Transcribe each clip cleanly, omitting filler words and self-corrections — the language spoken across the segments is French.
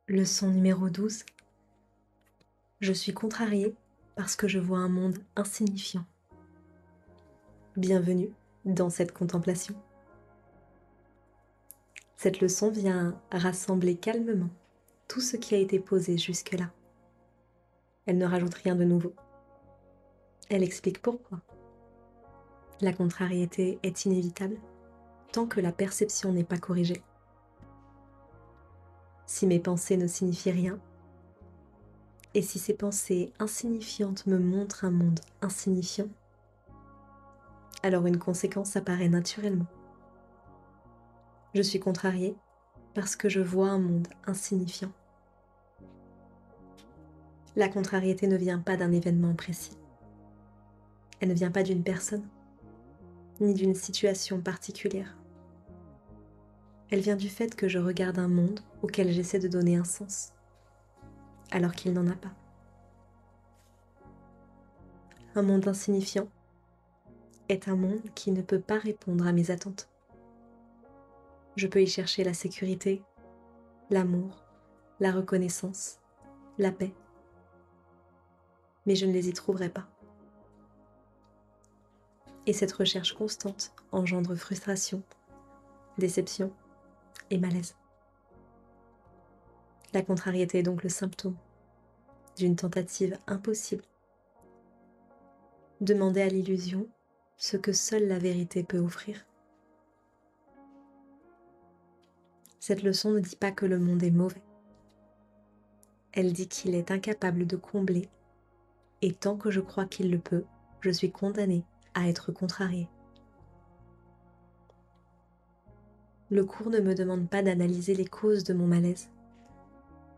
Leçon numéro 12. Je suis contrariée parce que je vois un monde insignifiant. Bienvenue dans cette contemplation. Cette leçon vient rassembler calmement tout ce qui a été posé jusque-là. Elle ne rajoute rien de nouveau. Elle explique pourquoi. La contrariété est inévitable tant que la perception n'est pas corrigée. Si mes pensées ne signifient rien, et si ces pensées insignifiantes me montrent un monde insignifiant, alors une conséquence apparaît naturellement. Je suis contrariée parce que je vois un monde insignifiant. La contrariété ne vient pas d'un événement précis. Elle ne vient pas d'une personne, ni d'une situation particulière. Elle vient du fait que je regarde un monde auquel j'essaie de donner un sens, alors qu'il n'en a pas. Un monde insignifiant est un monde qui ne peut pas répondre à mes attentes. Je peux y chercher la sécurité, l'amour, la reconnaissance, la paix, mais je ne les y trouverai pas. Et cette recherche constante engendre frustration, déception et malaise. La contrariété est donc le symptôme d'une tentative impossible. Demander à l'illusion ce que seule la vérité peut offrir. Cette leçon ne dit pas que le monde est mauvais. Elle dit qu'il est incapable de combler, et tant que je crois qu'il le peut, je suis condamnée à être contrariée. Le cours ne me demande pas d'analyser les causes de mon malaise,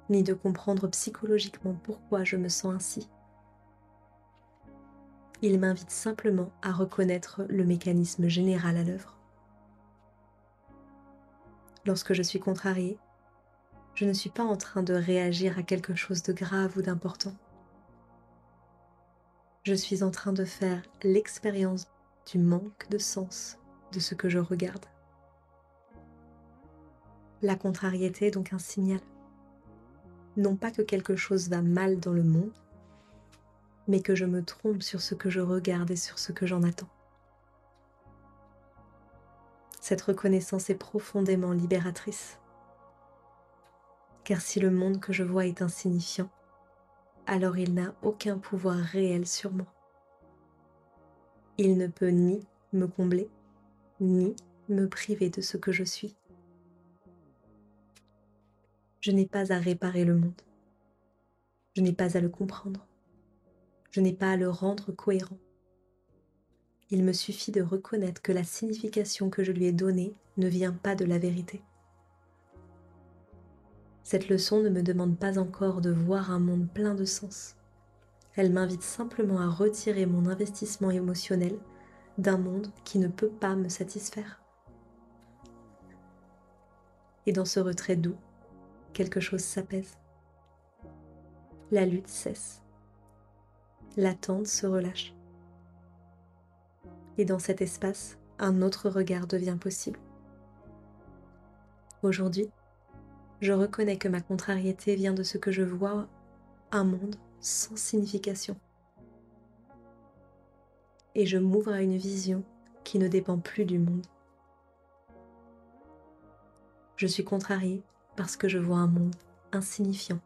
ni de comprendre psychologiquement pourquoi je me sens ainsi. Il m'invite simplement à reconnaître le mécanisme général à l'œuvre. Lorsque je suis contrariée, je ne suis pas en train de réagir à quelque chose de grave ou d'important. Je suis en train de faire l'expérience du manque de sens de ce que je regarde. La contrariété est donc un signal. Non pas que quelque chose va mal dans le monde, mais que je me trompe sur ce que je regarde et sur ce que j'en attends. Cette reconnaissance est profondément libératrice. Car si le monde que je vois est insignifiant, alors il n'a aucun pouvoir réel sur moi. Il ne peut ni me combler, ni me priver de ce que je suis. Je n'ai pas à réparer le monde. Je n'ai pas à le comprendre. Je n'ai pas à le rendre cohérent. Il me suffit de reconnaître que la signification que je lui ai donnée ne vient pas de la vérité. Cette leçon ne me demande pas encore de voir un monde plein de sens. Elle m'invite simplement à retirer mon investissement émotionnel d'un monde qui ne peut pas me satisfaire. Et dans ce retrait doux, quelque chose s'apaise. La lutte cesse. L'attente se relâche. Et dans cet espace, un autre regard devient possible. Aujourd'hui, je reconnais que ma contrariété vient de ce que je vois un monde sans signification. Et je m'ouvre à une vision qui ne dépend plus du monde. Je suis contrariée parce que je vois un monde insignifiant.